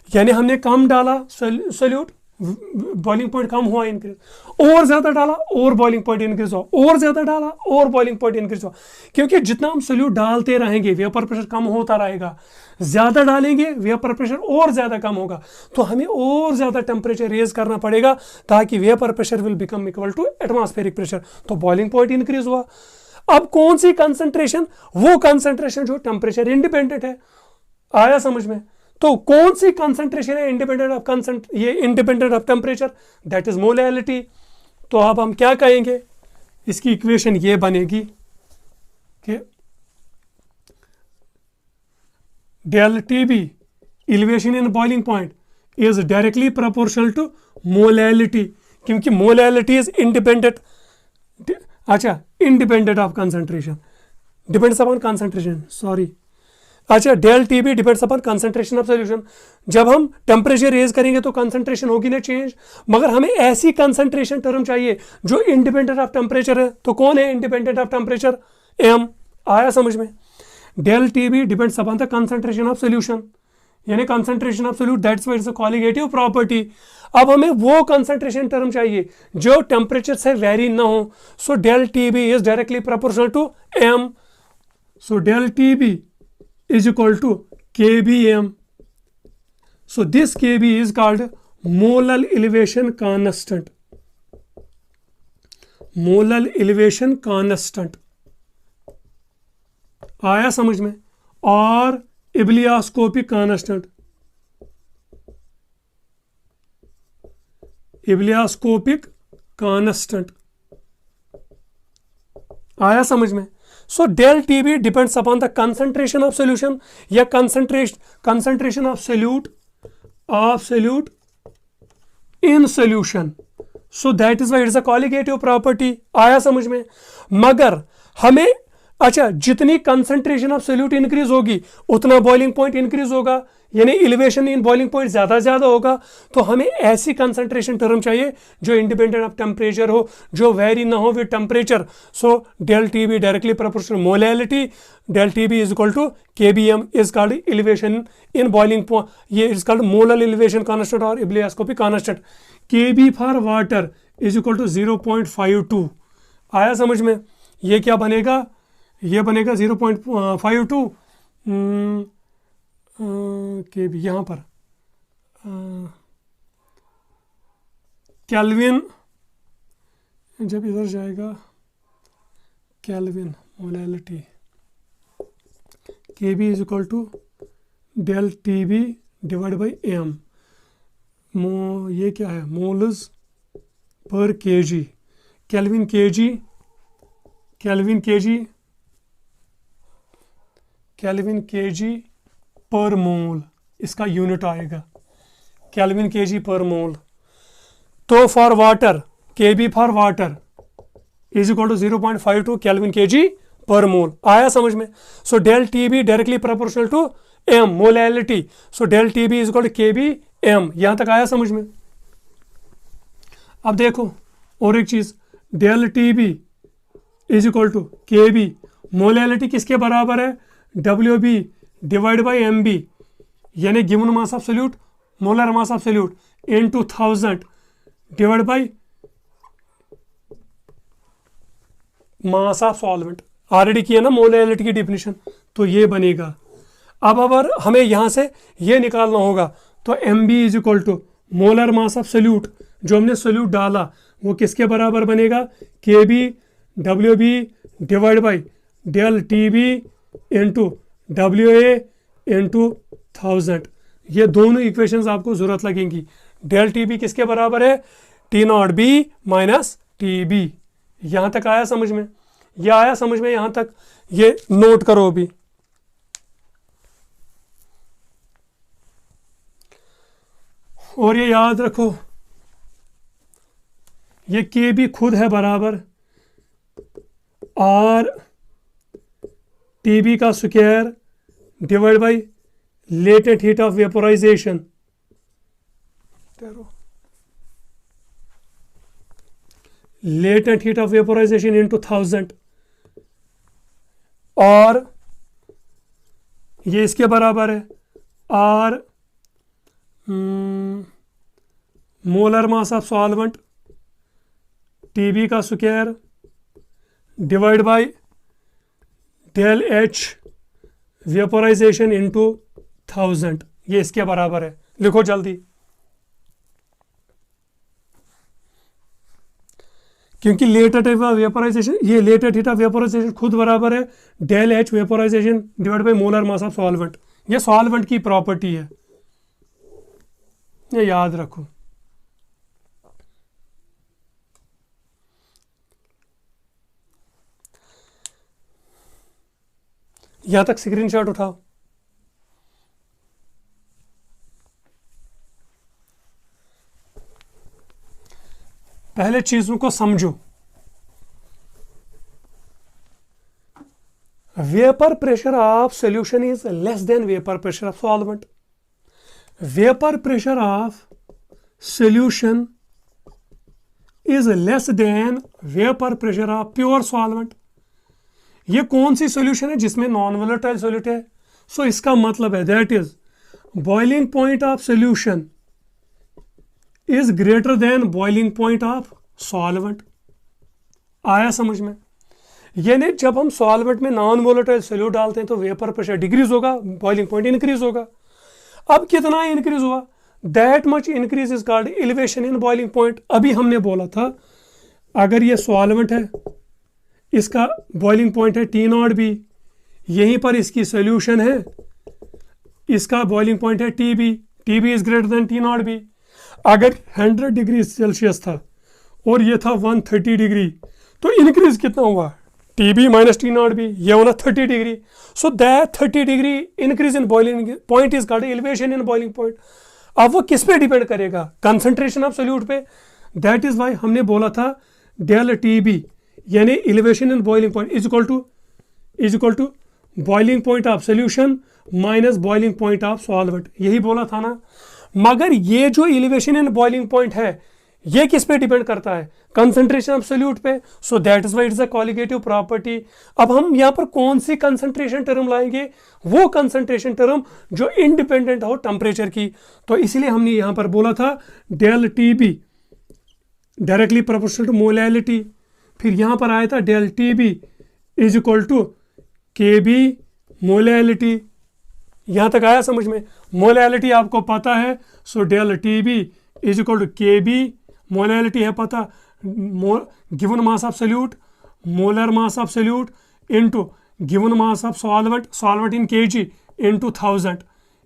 यानी हमने कम डाला सोल्यूट, बॉइलिंग पॉइंट कम हुआ इंक्रीज, और ज्यादा डाला और बॉइलिंग पॉइंट इंक्रीज हुआ, और ज्यादा डाला और बॉइलिंग पॉइंट इंक्रीज हुआ, क्योंकि जितना हम सोल्यूट डालते रहेंगे वेपर प्रेशर कम होता रहेगा, ज्यादा डालेंगे वेपर प्रेशर और ज्यादा कम होगा, तो हमें और ज्यादा टेम्परेचर रेज करना पड़ेगा ताकि vapour pressure will become equal to atmospheric pressure, तो बॉइलिंग पॉइंट इंक्रीज हुआ। अब कौन सी कंसंट्रेशन, वो कंसंट्रेशन जो टेम्परेचर इंडिपेंडेंट है। आया समझ में? तो कौन सी कंसंट्रेशन है independent of temperature, that is molality. तो अब हम क्या कहेंगे, इसकी इक्वेशन ये बनेगी कि del TB elevation in boiling point is directly proportional to molality, क्योंकि मोलैलिटी इज इंडिपेंडेंट, अच्छा independent of concentration, depends upon concentration, sorry, अच्छा del TB depends upon concentration of solution. जब हम टेम्परेचर रेज करेंगे तो कंसंट्रेशन होगी ना change, मगर हमें ऐसी कंसंट्रेशन टर्म चाहिए जो इंडिपेंडेंट ऑफ टेम्परेचर है, तो कौन है इंडिपेंडेंट ऑफ टेम्परेचर, M। आया समझ में? Del TB depends upon the concentration of solution, यानी concentration of solute, that's why it's a colligative property. अब हमें वो कंसंट्रेशन टर्म चाहिए जो टेम्परेचर से वेरी ना हो, so del TB is directly proportional to M, so del TB is equal to kbm. So this kb is called molar elevation constant. Molar elevation constant. आया समझ में? और इब्लियोस्कोपिक कांस्टेंट, इब्लियोस्कोपिक कांस्टेंट। आया समझ में? So del TB depends upon the concentration of solution या concentration of solute in solution. So that is why it is a colligative property. आया समझ में? मगर हमें अच्छा जितनी कंसंट्रेशन ऑफ सोल्यूट इंक्रीज होगी उतना बॉइलिंग पॉइंट इंक्रीज होगा, यानी एलिवेशन इन बॉइलिंग पॉइंट ज्यादा होगा, तो हमें ऐसी कंसंट्रेशन टर्म चाहिए जो इंडिपेंडेंट ऑफ टेम्परेचर हो, जो वेरी ना हो with temperature. So del TB directly proportional molality, del TB is equal to kbm is called elevation in boiling point, ये is called molar elevation constant और ebullioscopic constant. kb for water is equal to 0.52। आया समझ में? ये क्या बनेगा, ये बनेगा 0.52 के भी यहाँ पर केल्विन, जब इधर जाएगा kelvin molality, K B is equal to del TB divide by M। ये क्या है, moles per kg, kelvin kg kelvin kg per mole, इसका यूनिट आएगा केल्विन केजी पर मोल। तो for water KB for water is equal to 0.52 kelvin kg per mole. आया समझ में? So del T B directly proportional to M molality, so del T B is equal to के B M. यहां तक आया समझ में? अब देखो और एक चीज, del T B is equal to के बी, मोलैलिटी किसके बराबर है? डब्ल्यू B divide by m b, यानी given mass of solute molar mass of solute into 1000 divide by mass of solvent. Already किया ना मोलैलिटी की डिफिनीशन, तो ये बनेगा। अब अगर हमें यहां से ये निकालना होगा तो M B is equal to molar mass of solute, जो हमने सॉल्यूट डाला वो किसके बराबर बनेगा? K B W B divide by del T B into W A into 1000। ये दोनों इक्वेशंस आपको जरूरत लगेंगी। डेल टी बी किसके बराबर है? T naught B minus T B. यहां तक आया समझ में? यह आया समझ में यहां तक? ये नोट करो अभी। और ये याद रखो, ये के भी खुद है बराबर आर टी बी का square divide by latent heat of vaporisation, latent heat of vaporisation into 1000, और ये इसके बराबर है r molar mass of solvent TB का square divide by del h vaporisation into 1000, ये इसके बराबर है। लिखो जल्दी, क्योंकि लेटेंट हीट ऑफ वेपोराइजेशन, ये लेटेंट हीट ऑफ वेपोराइजेशन खुद बराबर है del h vaporisation divide by molar mass of solvent. ये सॉल्वेंट की प्रॉपर्टी है, ये याद रखो। यहां तक स्क्रीनशॉट उठाओ। पहले चीजों को समझो। Vapour pressure of solution is less then vapour pressure of solvent. Vapour pressure of solution is less then vapour pressure of pure solvent. ये कौन सी सॉल्यूशन है? जिसमें नॉन वोलेटाइल सॉल्यूट है। सो इसका मतलब है that is boiling point of solution is greater then boiling point of solvent. आया समझ में? यानी जब हम सॉल्वेंट में नॉन वोलेटाइल सॉल्यूट डालते हैं तो वेपर प्रेशर डिक्रीज होगा, बॉइलिंग पॉइंट इंक्रीज होगा। अब कितना इंक्रीज हुआ? That much increase is called elevation in boiling point. अभी हमने बोला था अगर ये सॉल्वेंट है, इसका बॉइलिंग पॉइंट है टी नॉट बी, यहीं पर इसकी सॉल्यूशन है, इसका बॉइलिंग पॉइंट है T B is greater than T naught B. अगर 100 डिग्री सेल्सियस था और ये था 130 डिग्री, तो इंक्रीज कितना हुआ? T B minus T naught B, ये होना 30 degree. So that 30 degree increase in boiling point is called elevation in boiling point. अब वो किस पे डिपेंड करेगा? कंसंट्रेशन ऑफ सॉल्यूट पे। दैट इज वाई हमने बोला था डेल टी बी यानी elevation in boiling point is equal to boiling point of solution minus boiling point of solvent. यही बोला था ना। मगर ये जो एलिवेशन इन बॉइलिंग पॉइंट है ये किस पे डिपेंड करता है? कंसंट्रेशन ऑफ सॉल्यूट पे। सो that is why it's a colligative property. अब हम यहाँ पर कौन सी कंसंट्रेशन टर्म लाएंगे? वो कंसंट्रेशन टर्म जो इंडिपेंडेंट हो टेम्परेचर की। तो इसलिए हमने यहाँ पर बोला था del T B directly proportional to molality. फिर यहाँ पर आया था del T B is equal to के बी मोलैलिटी। यहाँ तक आया समझ में? मोलैलिटी आपको पता है, so del T B is equal to के बी, मोलैलिटी है पता, given mass of solute molar mass of solute into given mass of solvent in KG into 1000।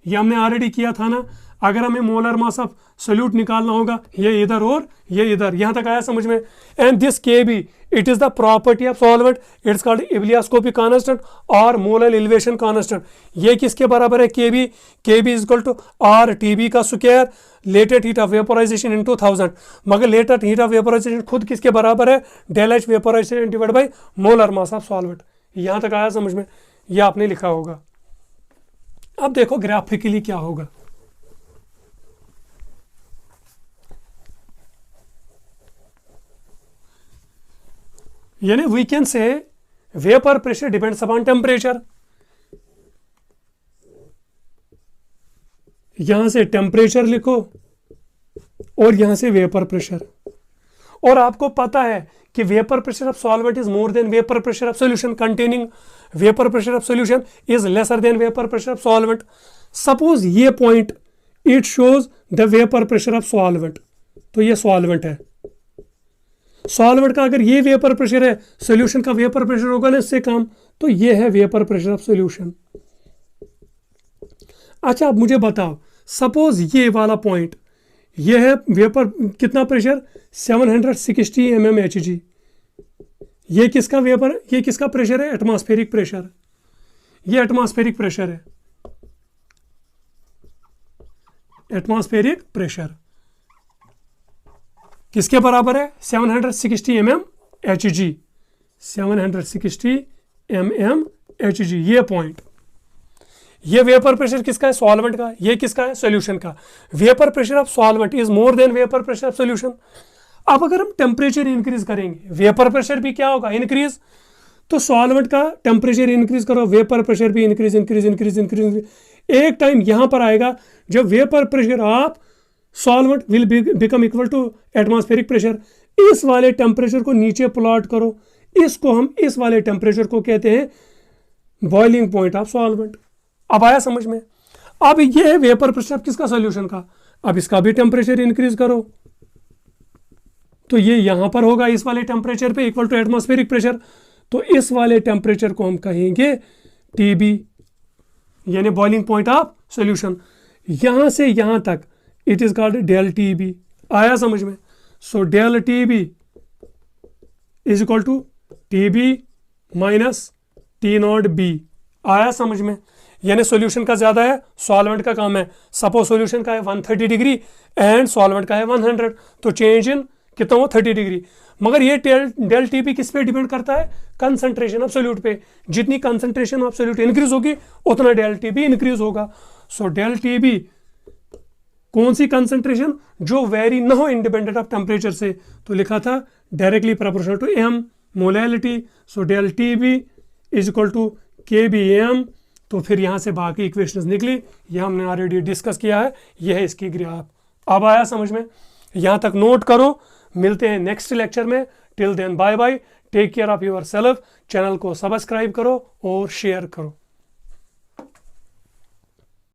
ये हमने ऑलरेडी किया था ना। अगर हमें मोलर मास ऑफ सोल्यूट निकालना होगा, ये इधर और ये इधर, यहां तक आया समझ में। And this Kb it is the property of solvent, it's called ebullioscopic constant और मोलर एलिवेशन कांस्टेंट। ये किसके बराबर है? Kb is equal to RTB का square, latest heat of vaporisation into 1000। मगर लेटेस्ट हीट ऑफ वेपोराइजेशन खुद किसके बराबर है? Del H vaporisation divide by molar mass of solvent. यहां तक आया समझ में? ये आपने लिखा होगा। अब देखो ग्राफिकली क्या होगा। यानी we can say vapour pressure depends upon temperature. यहां से टेम्परेचर लिखो और यहां से वेपर प्रेशर। और आपको पता है कि vapour pressure of solvent is more than vapour pressure of solution containing vapour pressure of solution is lesser than vapour pressure of solvent. Suppose ये point it shows the vapour pressure of solvent, तो ये solvent है। Solvent का अगर ये vapour pressure है, solution का vapour pressure होगा ना इससे कम, तो ये है वेपर प्रेशर ऑफ सॉल्यूशन। अच्छा अब मुझे बताओ, सपोज ये वाला पॉइंट ये है वेपर कितना प्रेशर 760 mmHg। ये किसका वेपर, ये किसका प्रेशर है? Atmospheric pressure. ये एटमॉस्फेरिक प्रेशर है, एटमॉस्फेरिक प्रेशर किसके बराबर है? 760 mmHg, 760 mmHg। ये पॉइंट, ये वेपर प्रेशर किसका है? सॉल्वेंट का। ये किसका है? सॉल्यूशन का। Vapour pressure of solvent is more than vapour pressure of solution. अब अगर हम टेम्परेचर इंक्रीज करेंगे, वेपर प्रेशर भी क्या होगा? इंक्रीज। तो सॉल्वेंट का टेम्परेचर इंक्रीज करो, वेपर प्रेशर भी इंक्रीज इंक्रीज इंक्रीज इंक्रीज। एक टाइम यहां पर आएगा जब vapour pressure of solvent will become equal to atmospheric pressure. इस वाले टेम्परेचर को नीचे प्लॉट करो, इसको हम इस वाले टेम्परेचर को कहते हैं बॉइलिंग पॉइंट ऑफ सॉल्वेंट। अब आया समझ में? अब ये है वेपर प्रेशर किसका? सॉल्यूशन का। अब इसका भी टेम्परेचर इंक्रीज करो, तो ये यहां पर होगा इस वाले टेम्परेचर पे इक्वल टू एटमॉस्फेरिक प्रेशर। तो इस वाले टेम्परेचर को हम कहेंगे TB, यानी बॉइलिंग पॉइंट ऑफ सॉल्यूशन। यहां से यहां तक it is called del TB। आया समझ में? So del TB is equal to TB minus T0B। आया समझ में? यानी सॉल्यूशन का ज्यादा है, सॉल्वेंट का कम है। सपोज सॉल्यूशन का है 130 डिग्री एंड सॉल्वेंट का है 100, तो चेंज इन कितना हो? 30 डिग्री। मगर ये डेल TB किस पे डिपेंड करता है? कंसंट्रेशन ऑफ सोल्यूट पे। जितनी कंसंट्रेशन ऑफ सोल्यूट इंक्रीज होगी उतना डेल TB इंक्रीज होगा। सो डेल TB कौन सी कंसंट्रेशन? जो वेरी न हो इंडिपेंडेंट ऑफ टेम्परेचर से, तो लिखा था directly proportional to m molality. So del TB is equal to KBm। तो फिर यहाँ से बाकी इक्वेशंस निकली, ये हमने ऑलरेडी डिस्कस किया है। ये है इसकी ग्राफ। अब आया समझ में? यहाँ तक नोट करो। मिलते हैं नेक्स्ट लेक्चर में। Till then bye bye, take care of yourself. Channel को सब्सक्राइब करो और शेयर करो।